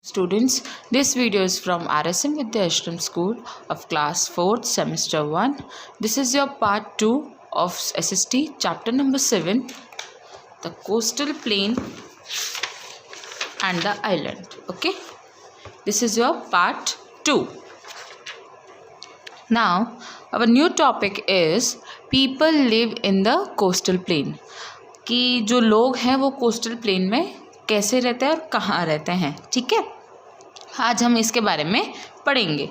Students, this video is from RSM Vidya Ashram School of Class 4th Semester 1. This is your part 2 of SST chapter number 7, the coastal plain and the island. Okay, this is your part 2. Now, our new topic is people live in the coastal plain. कि जो लोग हैं वो coastal plain में कैसे रहते हैं और कहाँ रहते हैं. ठीक है, आज हम इसके बारे में पढ़ेंगे.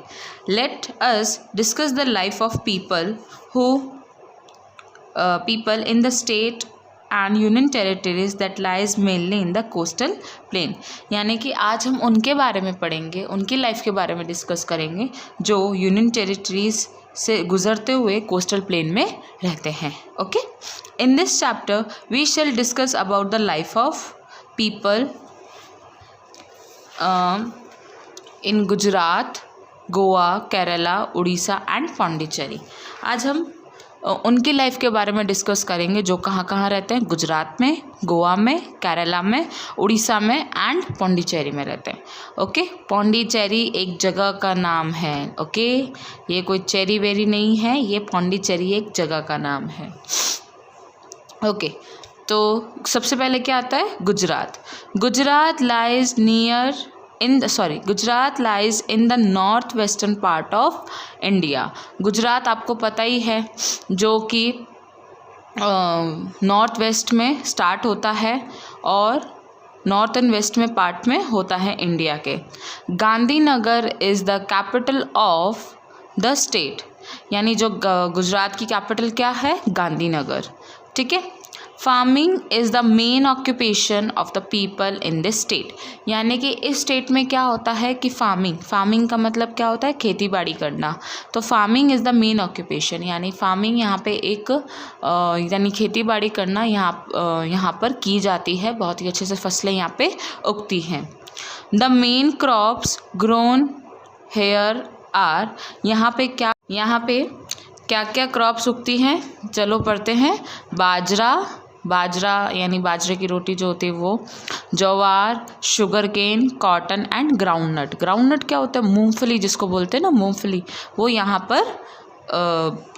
Let us discuss the life of people in the state and union territories that lies mainly in the coastal plain. यानी कि आज हम उनके बारे में पढ़ेंगे, उनकी लाइफ के बारे में डिस्कस करेंगे जो यूनियन टेरिटरीज से गुजरते हुए कोस्टल प्लेन में रहते हैं. Okay, in this chapter we shall discuss about the life of people in Gujarat, Goa, Kerala, Orissa and Pondicherry. आज हम उनकी लाइफ के बारे में डिस्कस करेंगे जो कहाँ कहाँ रहते हैं. गुजरात में, गोवा में, केरला में, उड़ीसा में एंड पौंडीचेरी में रहते हैं. ओके, पौंडीचेरी एक जगह का नाम है. ओके, ये कोई चेरी वेरी नहीं है, ये पौंडीचेरी एक जगह का नाम है. ओके, तो सबसे पहले क्या आता है? Gujarat. Gujarat lies in the north western part of India. Gujarat आपको पता ही है जो कि नॉर्थ वेस्ट में स्टार्ट होता है और नॉर्थ एंड वेस्ट में पार्ट में होता है इंडिया के. Gandhinagar is the capital of the state. यानी जो गुजरात की कैपिटल क्या है? गांधीनगर. ठीक है. Farming is the main occupation of the people in this state. यानी कि इस स्टेट में क्या होता है कि फार्मिंग का मतलब क्या होता है? खेती बाड़ी करना. तो farming is the main occupation, यानी फार्मिंग यहाँ पे एक यानी खेती बाड़ी करना यहाँ पर की जाती है. बहुत ही अच्छे से फसलें यहाँ पे उगती हैं. The main crops grown here are. यहाँ पे क्या क्या क्रॉप्स उगती हैं? चलो पढ़ते हैं. बाजरा यानी बाजरे की रोटी जो होती है वो, jowar, sugar cane, cotton and groundnut. Groundnut क्या होता है? मूंगफली जिसको बोलते हैं ना, मूंगफली, वो यहाँ पर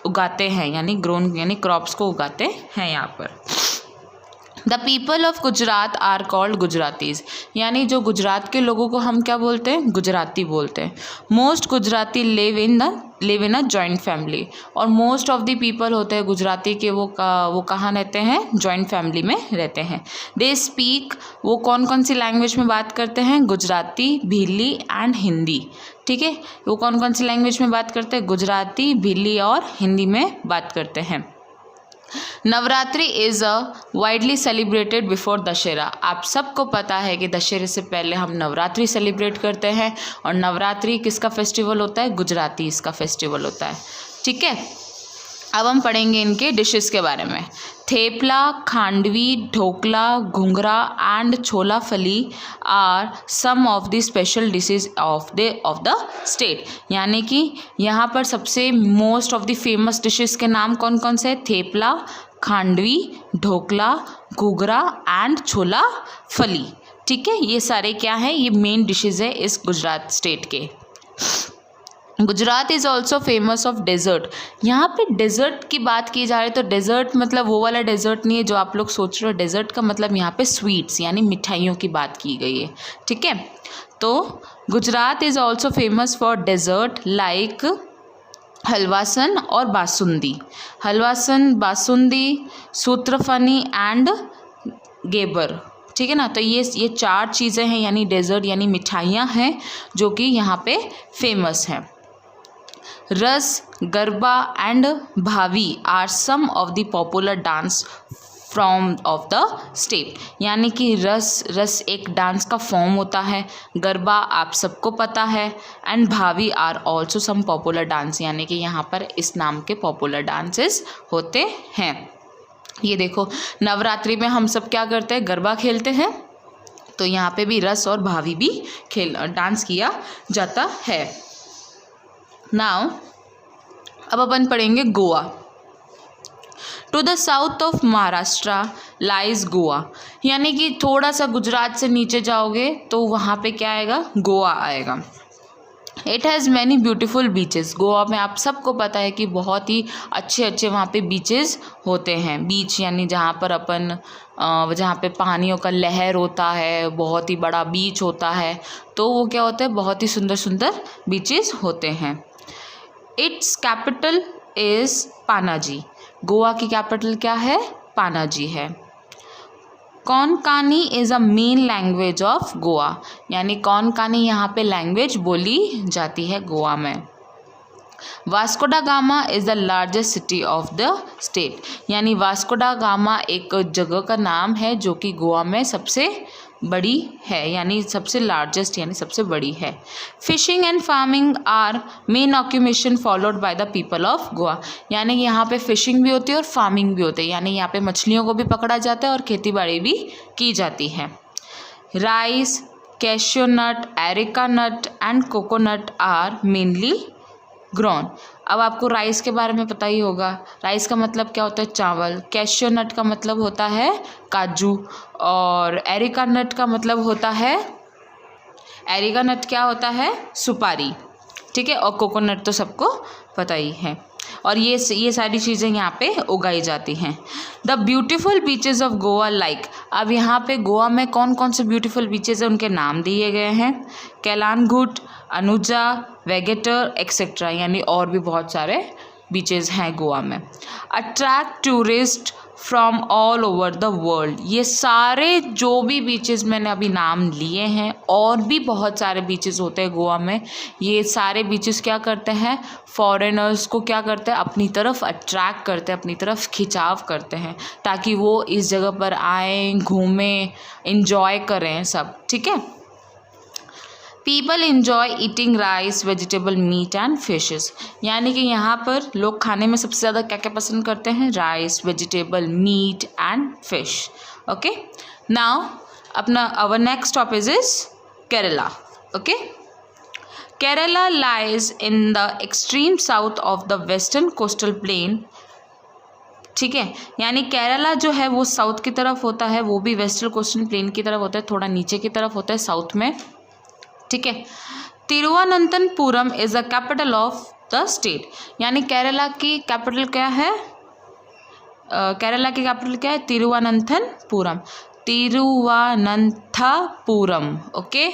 उगाते हैं, यानी क्रॉप्स को उगाते हैं यहाँ पर. The people of Gujarat are called Gujaratis. यानी जो गुजरात के लोगों को हम क्या बोलते हैं? गुजराती बोलते हैं. Most Gujarati live in a joint family. और मोस्ट ऑफ द पीपल होते हैं गुजराती के, वो कहाँ रहते हैं? जॉइंट फैमिली में रहते हैं. दे स्पीक, वो कौन कौन सी लैंग्वेज में बात करते हैं? गुजराती, भीली एंड हिंदी. ठीक है, वो कौन कौन सी लैंग्वेज में बात करते हैं? गुजराती, भीली और हिंदी में बात करते हैं. Navratri is a widely celebrated before Dussehra. आप सबको पता है कि दशहरे से पहले हम नवरात्रि सेलिब्रेट करते हैं. और नवरात्रि किसका फेस्टिवल होता है? गुजरातीज़ का फेस्टिवल होता है. ठीक है, अब हम पढ़ेंगे इनके डिशेस के बारे में. थेपला, खांडवी, ढोकला, घुंघरा and chola fali are some of the special dishes of the state. यानी कि यहाँ पर सबसे most of the famous dishes के नाम कौन कौन से हैं? थेपला, खांडवी, ढोकला, घुघरा एंड छोला फली. ठीक है, ये सारे क्या हैं? ये मेन डिशेज है इस गुजरात स्टेट के. Gujarat is also famous of desert. यहाँ पे डेजर्ट की बात की जा रही है तो डेजर्ट मतलब वो वाला डेजर्ट नहीं है जो आप लोग सोच रहे हो. डेजर्ट का मतलब यहाँ पे स्वीट्स यानी मिठाइयों की बात की गई है. ठीक है, तो Gujarat is also famous for dessert like halvasan और बासुंदी. हलवासन, बासुंदी, सूत्रफनी एंड गेबर. ठीक है ना, तो ये 4 चीज़ें हैं यानी डेजर्ट यानी मिठाइयाँ हैं जो कि यहाँ पे फेमस हैं. Ras, garba and bhavai are some of the popular dance form of the state. यानी कि रस एक डांस का फॉर्म होता है. गरबा आप सबको पता है. And bhavai are also some popular dance. यानी कि यहाँ पर इस नाम के पॉपुलर डांसेस होते हैं. ये देखो, नवरात्रि में हम सब क्या करते हैं? गरबा खेलते हैं. तो यहाँ पे भी रस और भावी भी डांस किया जाता है. नाउ अब अपन पढ़ेंगे Goa. To the south of Maharashtra lies Goa, यानी कि थोड़ा सा गुजरात से नीचे जाओगे तो वहाँ पे क्या आएगा, गोवा आएगा। It has many beautiful beaches, Goa में आप सबको पता है कि बहुत ही अच्छे अच्छे वहाँ पे बीचेस होते हैं। बीच यानी जहाँ पर अपन जहाँ पे पानियों का लहर होता है, बहुत ही बड़ा बीच होता है, तो वो क्या होता है, बहुत ही सुंदर सुंदर बीचेस होते हैं। It's capital is Panaji, Goa की कैपिटल क्या है, पानाजी है। Konkani is a main language of Goa, यानी कोंकणी यहाँ पे लैंग्वेज बोली जाती है गोवा में। वास्को डा gamma is the largest city of the state, यानी वास्को डा गामा एक जगह का नाम है जो कि गोवा में सबसे बड़ी है, यानी सबसे लार्जेस्ट यानी सबसे बड़ी है। Fishing and farming are main occupation followed by the people of Goa, यानी कि यहाँ पे फिशिंग भी होती है और फार्मिंग भी होती है, यानी यहाँ पे मछलियों को भी पकड़ा जाता है और खेती बाड़ी भी की जाती है। Rice, cashew nut, areca nut and coconut are mainly grown. अब आपको राइस के बारे में पता ही होगा, राइस का मतलब क्या होता है, चावल। कैशियो नट का मतलब होता है काजू, और एरिका नट का मतलब होता है, एरिका नट क्या होता है, सुपारी, ठीक है। और कोकोनट तो सबको पता ही है, और ये सारी चीज़ें यहाँ पे उगाई जाती हैं। The beautiful beaches of Goa like, अब यहाँ पे गोवा में कौन कौन से ब्यूटीफुल बीचेस हैं उनके नाम दिए गए हैं। कैलानघुट, अनुजा, वेगेटर एक्सेट्रा, यानी और भी बहुत सारे बीचेस हैं गोवा में। Attract tourist from all over the world, ये सारे जो भी बीचेस मैंने अभी नाम लिए हैं, और भी बहुत सारे बीचेस होते हैं गोवा में, ये सारे बीचेस क्या करते हैं, फॉरेनर्स को क्या करते हैं, अपनी तरफ अट्रैक्ट करते हैं, अपनी तरफ खिंचाव करते हैं, ताकि वो इस जगह पर आएँ, घूमें, इंजॉय करें सब, ठीक है। People enjoy eating rice, vegetable, meat and fishes, यानी कि यहाँ पर लोग खाने में सबसे ज़्यादा क्या क्या पसंद करते हैं, rice, vegetable, meat and fish. Okay, now अपना our next topic is Kerala. Okay, Kerala lies in the extreme south of the western coastal plain, ठीक है, यानी केरला जो है वो साउथ की तरफ होता है, वो भी वेस्टर्न कोस्टल प्लेन की तरफ होता है, थोड़ा नीचे की तरफ होता है साउथ में, ठीक है। Thiruvananthapuram is the capital of the state, यानी केरला की कैपिटल क्या है, केरला की कैपिटल क्या है, तिरुवनंतपुरम, तिरुवनंतपुरम। ओके,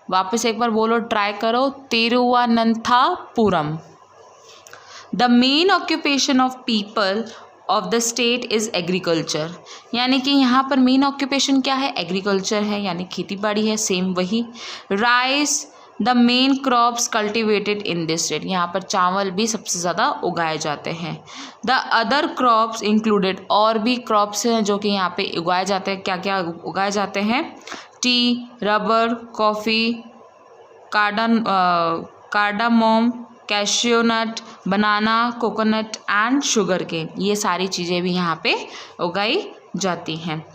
वापस एक बार बोलो, ट्राई करो, Thiruvananthapuram. The main occupation of people of the state is agriculture, यानी कि यहाँ पर मेन ऑक्यूपेशन क्या है, एग्रीकल्चर है, यानी खेती बाड़ी है, सेम वही। Rice the main crops cultivated in this state, यहाँ पर चावल भी सबसे ज़्यादा उगाए जाते हैं। द अदर क्रॉप्स इंक्लूडेड, और भी क्रॉप्स हैं जो कि यहाँ पे उगाए जाते हैं, क्या क्या उगाए जाते हैं, tea, rubber, coffee, cardamom, cashew nut, banana, coconut and sugar cane, ये सारी चीज़ें भी यहाँ पे उगाई जाती हैं।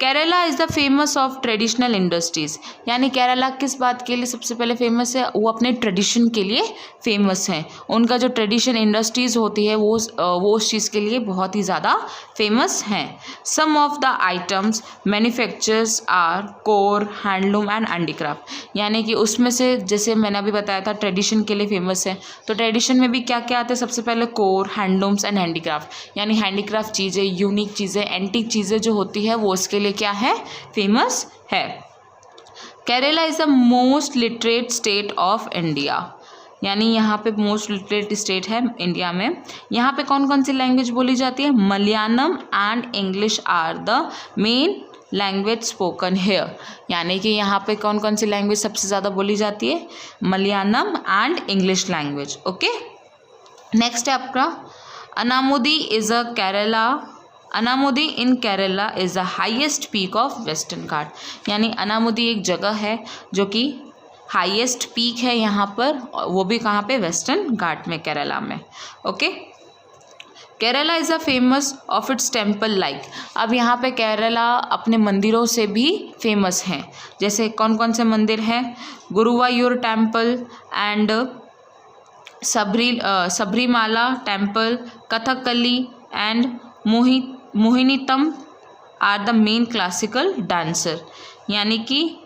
Kerala is the famous of traditional industries, यानी केरला किस बात के लिए सबसे पहले फेमस है, वो अपने ट्रेडिशन के लिए फेमस हैं, उनका जो ट्रेडिशन इंडस्ट्रीज़ होती है वो उस चीज़ के लिए बहुत ही ज़्यादा फेमस हैं। Some of the items manufactures are coir, handloom and handicraft, यानी कि उसमें से जैसे मैंने अभी बताया था ट्रेडिशन के लिए फेमस है, तो ट्रेडिशन में भी क्या क्या आता है, सबसे पहले कोर, हैंडलूम्स एंड हैंडीक्राफ्ट, यानी हैंडीक्राफ्ट चीज़ें, यूनिक चीज़ें, एंटीक चीज़ें जो होती है वो उसके लिए क्या है, फेमस है। Kerala is the most literate state of India, यानी यहाँ पे मोस्ट लिटरेट स्टेट है इंडिया में। यहाँ पे कौन कौन सी लैंग्वेज बोली जाती है, Malayalam and English are the main language spoken here, यानी कि यहाँ पे कौन कौन सी लैंग्वेज सबसे ज़्यादा बोली जाती है, Malayalam and English language. Okay, next है आपका Anamudi is a Kerala, Anamudi in Kerala is the highest peak of western Ghat, यानी अनामुदी एक जगह है जो कि हाईएस्ट पीक है यहाँ पर, वो भी कहाँ पे, वेस्टर्न घाट में, केरला में। Okay, Kerala is a famous of its temple like, अब यहाँ पे केरला अपने मंदिरों से भी फेमस हैं, जैसे कौन कौन से मंदिर हैं, Guruvayur temple and Sabarimala temple, Kathakali and Mohiniyattam are the main classical dancer. यानी कि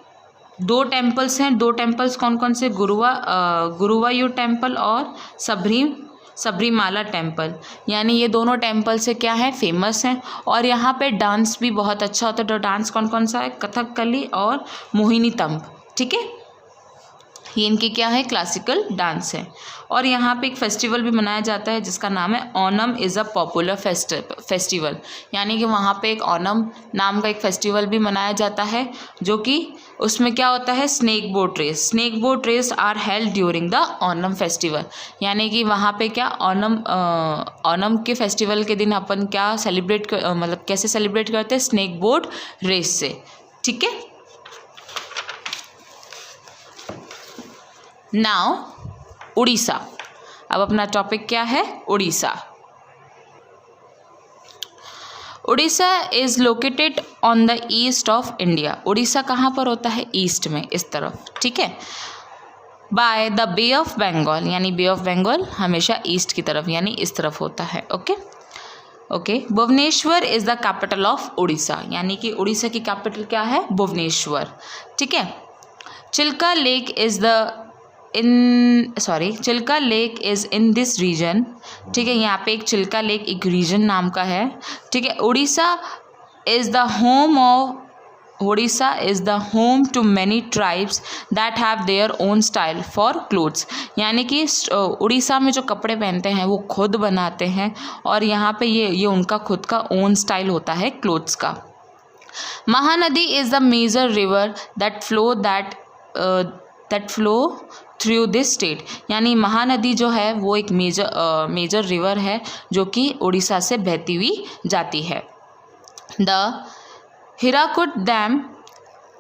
2 टेम्पल्स हैं। 2 टेम्पल्स कौन कौन से? गुरुवायूर टेम्पल और सबरीमाला टेम्पल। यानी ये दोनों टेम्पल से क्या है? फेमस हैं। और यहाँ पे डांस भी बहुत अच्छा होता है। तो डांस कौन कौन सा है? कथकली और मोहिनीअट्टम। ठीक है, ये इनके क्या है? क्लासिकल डांस है। और यहाँ पे एक फेस्टिवल भी मनाया जाता है जिसका नाम है Onam is a popular festival. यानी कि वहाँ पे एक ओनम नाम का एक फेस्टिवल भी मनाया जाता है, जो कि उसमें क्या होता है? Snake boat race. Snake boat race are held during the Onam festival. यानी कि वहाँ पे क्या ओनम के फेस्टिवल के दिन अपन क्या सेलिब्रेट मतलब कैसे सेलिब्रेट करते हैं? स्नेक बोट रेस से। ठीक है, नाउ उड़ीसा। अब अपना टॉपिक क्या है? Orissa. Orissa is located on the east of India. Orissa कहाँ पर होता है? ईस्ट में, इस तरफ। ठीक है, by the bay of Bengal. यानी बे ऑफ बंगाल हमेशा ईस्ट की तरफ यानी इस तरफ होता है। Okay. Bhubaneswar is the capital of Orissa. यानी कि उड़ीसा की कैपिटल क्या है? भुवनेश्वर। ठीक है, Chilka lake is in this region. ठीक है, यहाँ पे एक चिल्का लेक एक रीजन नाम का है। ठीक है, Orissa is the home to many tribes that have their own style for clothes. यानी कि उड़ीसा में जो कपड़े पहनते हैं वो खुद बनाते हैं और यहाँ पे ये उनका खुद का ओन स्टाइल होता है क्लोथ्स का। Mahanadi is the major river that flow through this state. यानी महानदी जो है वो एक मेजर रिवर है जो कि उड़ीसा से बहती हुई जाती है। The Hirakud dam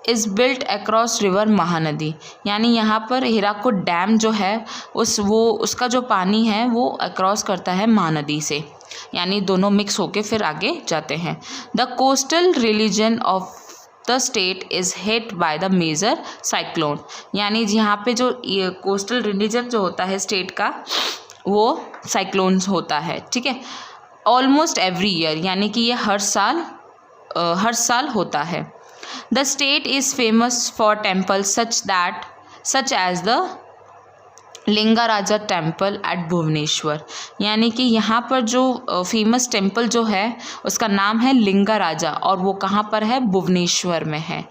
is built across river Mahanadi. यानी यहाँ पर हीराकुड डैम जो है उसका जो पानी है वो अक्रॉस करता है महानदी से। यानी दोनों मिक्स होके फिर आगे जाते हैं। The coastal religion of the state is hit by the major cyclone. यानी यहाँ पे जो कोस्टल रिलीजन जो होता है स्टेट का वो साइक्लोन्स होता है। ठीक है, ऑलमोस्ट एवरी ईयर। यानी कि ये हर साल होता है। The state is famous for temple such as the Lingaraja temple at Bhubaneswar. यानी कि यहाँ पर जो फेमस टेम्पल जो है उसका नाम है लिंगाराजा और वो कहाँ पर है? भुवनेश्वर में है।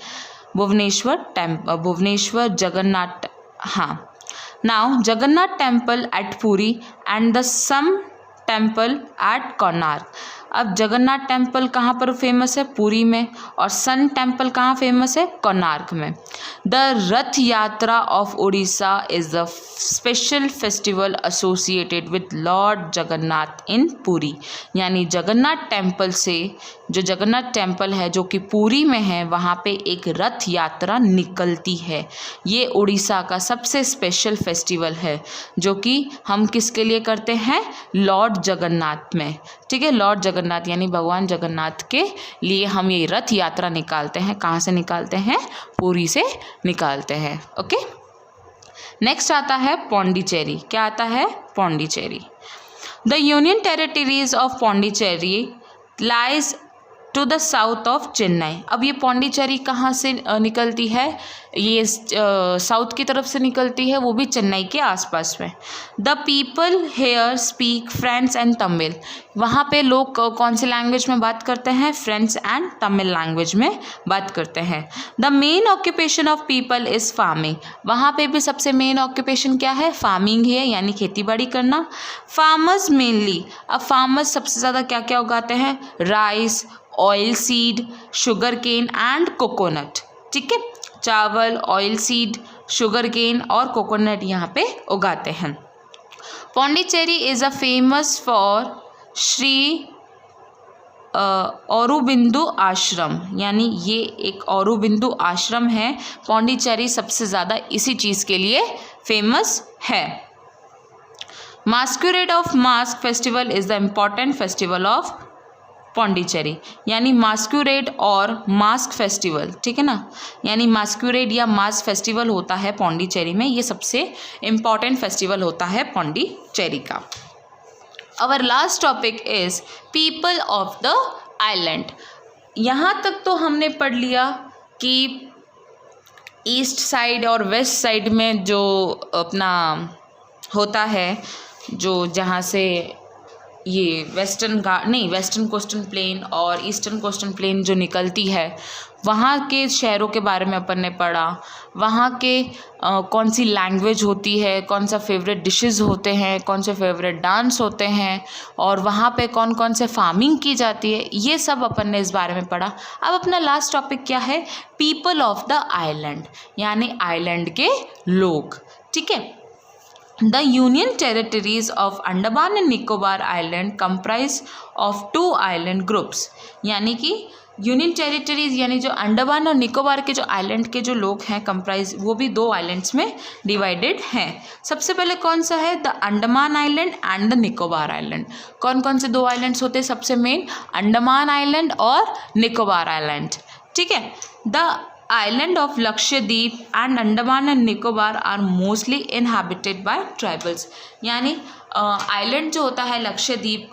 भुवनेश्वर जगन्नाथ। हाँ, now Jagannath temple at Puri and the sun temple at Konark. अब जगन्नाथ टेम्पल कहाँ पर फेमस है? पुरी में। और सन टेम्पल कहाँ फेमस है? कोणार्क में। The Rath Yatra of Orissa is the special festival associated with lord Jagannath in Puri. यानी जगन्नाथ टेम्पल से जो जगन्नाथ टेम्पल है जो कि पुरी में है वहाँ पे एक रथ यात्रा निकलती है। ये उड़ीसा का सबसे स्पेशल फेस्टिवल है जो कि हम किसके लिए करते हैं? लॉर्ड जगन्नाथ में। ठीक है, लॉर्ड जगन्नाथ यानी भगवान जगन्नाथ के लिए हम ये रथ यात्रा निकालते हैं। कहाँ से निकालते हैं? पुरी से निकालते हैं। ओके, नेक्स्ट आता है पौंडीचेरी। क्या आता है? Pondicherry. The union territories of Pondicherry lies to the south of Chennai. अब ये पौंडीचेरी कहाँ से निकलती है? ये साउथ की तरफ से निकलती है, वो भी चेन्नई के आसपास में। The people here speak French and Tamil. वहाँ पे लोग कौन सी लैंग्वेज में बात करते हैं? फ्रेंच एंड तमिल लैंग्वेज में बात करते हैं। The main occupation of people is farming. वहाँ पे भी सबसे मेन ऑक्यूपेशन क्या है? फार्मिंग है, यानी खेती बाड़ी करना। फार्मर्स मेनली, अब फार्मर्स सबसे ज़्यादा क्या क्या उगाते हैं? Rice, oil seed, sugar cane and coconut. ठीक है, चावल, ऑयल सीड, शुगर केन और कोकोनट यहाँ पे उगाते हैं। Pondicherry is a famous for Shri Aurobindo ashram. यानी ये एक औरोबिंदु आश्रम है। पौंडीचेरी सबसे ज़्यादा इसी चीज़ के लिए फेमस है। Masquerade of mask festival is the important festival of Pondicherry. यानी मास्कुरेड और मास्क फेस्टिवल, ठीक है ना, यानी मास्कुरेड या मास्क फेस्टिवल होता है पौंडीचेरी में। ये सबसे इम्पॉर्टेंट फेस्टिवल होता है पौंडीचेरी का। Our last topic is people of the island. यहाँ तक तो हमने पढ़ लिया कि ईस्ट साइड और वेस्ट साइड में जो अपना होता है, जो जहाँ से ये वेस्टर्न कोस्टल प्लेन और ईस्टर्न कोस्टल प्लेन जो निकलती है, वहाँ के शहरों के बारे में अपन ने पढ़ा। वहाँ के कौन सी लैंग्वेज होती है, कौन सा फेवरेट डिशेस होते हैं, कौन से फेवरेट डांस होते हैं, और वहाँ पे कौन कौन से फार्मिंग की जाती है, ये सब अपन ने इस बारे में पढ़ा। अब अपना लास्ट टॉपिक क्या है? पीपल ऑफ द आइलैंड, यानी आइलैंड के लोग। ठीक है। The Union Territories of Andaman and Nicobar Island comprise of 2 island groups। यानी कि यूनियन टेरिटरीज यानी जो अंडमान और निकोबार के जो आइलैंड के जो लोग हैं कंप्राइज, वो भी 2 आइलैंड्स में डिवाइडेड हैं। सबसे पहले कौन सा है? The Andaman island and the Nicobar island. कौन कौन से 2 आइलैंड्स होते हैं? सबसे मेन अंडमान आइलैंड और निकोबार आइलैंड। ठीक है। The Island of Lakshadweep and Andaman and Nicobar are mostly inhabited by tribals। यानी आइलैंड जो होता है लक्षद्वीप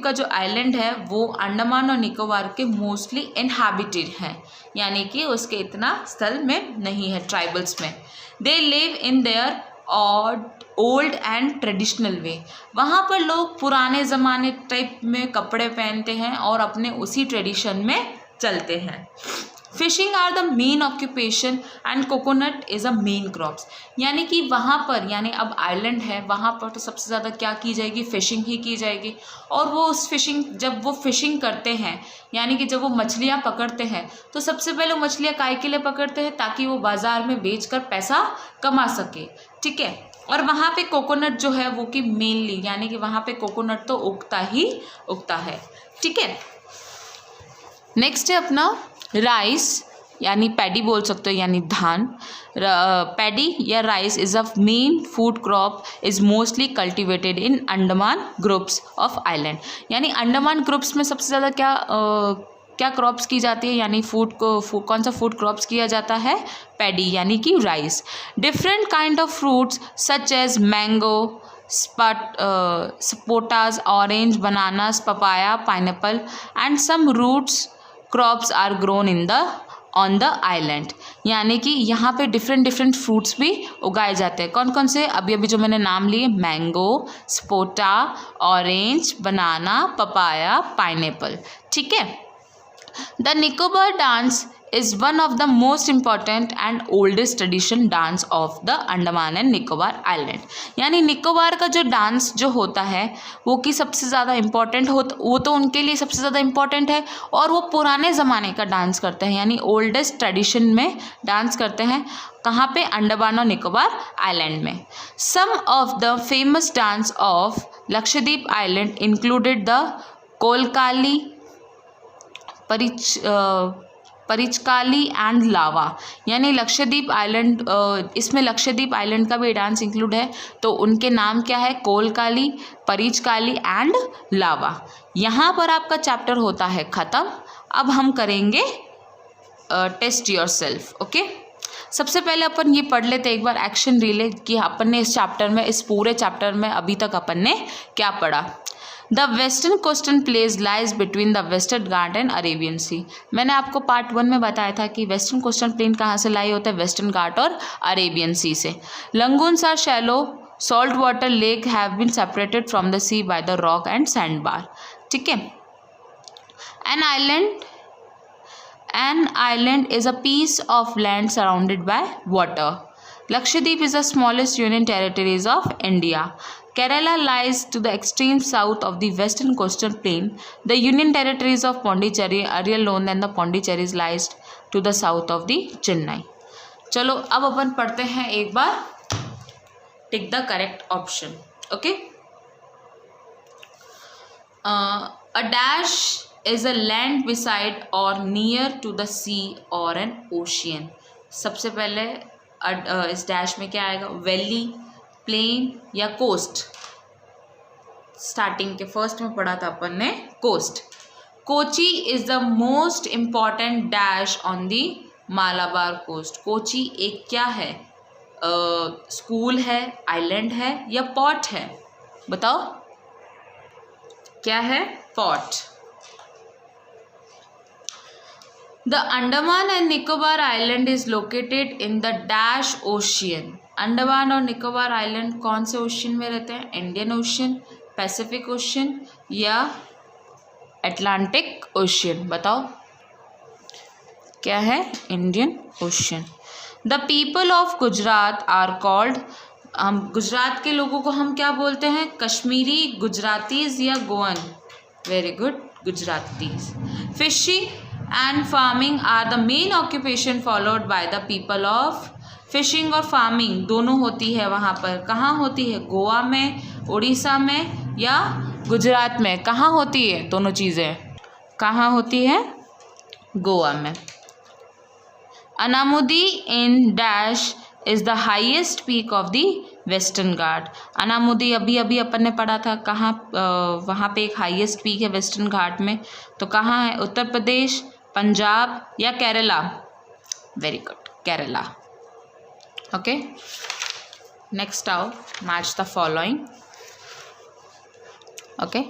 का जो आइलैंड है वो अंडमान और निकोबार के मोस्टली इनहैबिटेड है, यानी कि उसके इतना स्थल में नहीं है, ट्राइबल्स में। They live in their old and traditional way. वहाँ पर लोग पुराने ज़माने टाइप में कपड़े पहनते हैं और अपने उसी ट्रेडिशन में चलते हैं। Fishing are the main occupation and coconut is a main crops. यानी कि वहाँ पर, यानी अब आइलैंड है, वहाँ पर तो सबसे ज़्यादा क्या की जाएगी? फिशिंग ही की जाएगी। और वो उस फिशिंग, जब वो फिशिंग करते हैं, यानी कि जब वो मछलियाँ पकड़ते हैं, तो सबसे पहले वो मछलियाँ काय के लिए पकड़ते हैं? ताकि वो बाज़ार में बेचकर पैसा कमा सके। ठीक है। और वहाँ पे कोकोनट जो है वो कि मेनली, यानी कि वहाँ पे कोकोनट तो उगता ही उगता है। ठीक है। नेक्स्ट है अपना राइस, यानी पैडी बोल सकते हो, यानी धान। पैडी या rice is a main food crop, is mostly cultivated in Andaman groups of island. यानी अंडमान ग्रुप्स में सबसे ज़्यादा क्या क्रॉप्स की जाती है, यानी कौन सा फूड क्रॉप्स किया जाता है? पैडी, यानी कि rice. Different kind of fruits such as mango, sapotas, orange, bananas, papaya, pineapple and some roots crops are grown on the island. यानी कि यहाँ पे डिफरेंट फ्रूट्स भी उगाए जाते हैं। कौन कौन से? अभी जो मैंने नाम लिए, मैंगो, सपोटा, ऑरेंज, बनाना, पपाया, पाइनएप्पल। ठीक है। The Nicobar dance is one of the most important and oldest tradition dance of the Andaman and Nicobar island. यानी निकोबार का जो डांस जो होता है वो कि सबसे ज़्यादा इम्पॉर्टेंट वो तो उनके लिए सबसे ज़्यादा इम्पॉर्टेंट है, और वो पुराने ज़माने का डांस करते हैं, यानी ओल्डेस्ट ट्रेडिशन में डांस करते हैं। कहाँ पे? अंडमान और निकोबार आइलैंड में। Some of the famous dance of Lakshadweep island included the Kolkali, Parichakali and Lava. यानी लक्षद्वीप आइलैंड, इसमें लक्षद्वीप आइलैंड का भी डांस इंक्लूड है, तो उनके नाम क्या है? कोलकाली, परिचकाली एंड लावा। यहाँ पर आपका चैप्टर होता है ख़त्म। अब हम करेंगे टेस्ट योर सेल्फ। ओके। सबसे पहले अपन ये पढ़ लेते एक बार एक्शन रिले कि अपन ने इस पूरे चैप्टर में अभी तक अपन ने क्या पढ़ा। The western coastal place lies between the western Ghat and Arabian sea. मैंने आपको पार्ट 1 में बताया था कि वेस्टर्न कोस्टल प्लेन कहाँ से लाई होता है? वेस्टर्न घाट और अरेबियन सी से। Lagoons are shallow salt water lake have been separated from the sea by the rock and sand bar. ठीक है। An island is a piece of land surrounded by water. Lakshadweep is the smallest union territories of India. Kerala lies to the extreme south of the western coastal plain. The union territories of Pondicherry, Ariyalon and the Pondicherry lies to the south of the Chennai. चलो अब अपन पढ़ते हैं एक बार। Tick the correct option. Okay. A dash is a land beside or near to the sea or an ocean। सबसे पहले इस dash में क्या आएगा? वैली, प्लेन या कोस्ट। स्टार्टिंग के फर्स्ट में पढ़ा था अपन ने coast. Kochi is the most important dash on the Malabar coast. Kochi एक क्या है? स्कूल है, आइलैंड है या पोर्ट है? बताओ। क्या है? Port. The Andaman and Nicobar island is located in the dash ocean. Andaman और निकोबार आइलैंड कौन से ओशियन में रहते हैं? इंडियन ओशियन, पैसिफिक ओशियन या अटलांटिक ओशियन? बताओ क्या है? Indian Ocean. The people of Gujarat are called, हम गुजरात के लोगों को हम क्या बोलते हैं? कश्मीरी, गुजरातीज या Goan? Very good, Gujaratis. Fishing and farming are the main occupation followed by the people of. Fishing और फार्मिंग दोनों होती है वहाँ पर। कहाँ होती है? गोवा में, उड़ीसा में या गुजरात में? कहाँ होती है दोनों चीज़ें? कहाँ होती है? गोवा में। Anamudi in dash is the highest peak of the western Ghat. Anamudi अभी अभी अपन ने पढ़ा था, कहाँ वहाँ पे एक हाईएस्ट पीक है वेस्टर्न घाट में, तो कहाँ है? उत्तर प्रदेश, पंजाब या Kerala? Very good, Kerala. Okay, next आओ, match the following. Okay,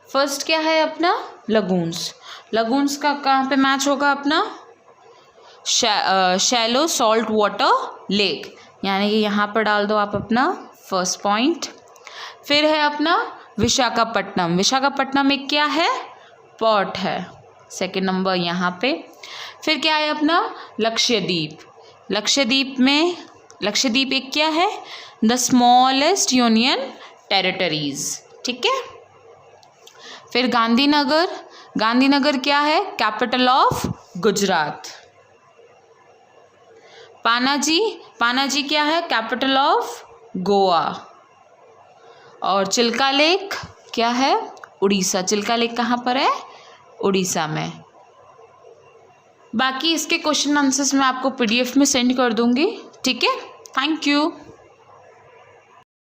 first क्या है अपना? लगून्स। लगून्स का कहाँ पे मैच होगा अपना? शैलो सॉल्ट वाटर लेक, यानी कि यहाँ पर डाल दो आप अपना फर्स्ट पॉइंट। फिर है अपना विशाखापट्टनम। विशाखापट्टनम एक क्या है? पोर्ट है, सेकंड नंबर यहाँ पे। फिर क्या है अपना? लक्षद्वीप। लक्षद्वीप में, लक्षद्वीप एक क्या है? द स्मॉलेस्ट यूनियन टेरिटरीज, ठीक है। फिर गांधीनगर। गांधीनगर क्या है? Capital of Gujarat. पानाजी, पानाजी क्या है? Capital of Goa. और चिल्का लेक क्या है? उड़ीसा। चिल्का लेक कहाँ पर है? उड़ीसा में। बाकी इसके क्वेश्चन आंसर्स मैं आपको पीडीएफ में सेंड कर दूंगी, ठीक है। Thank you.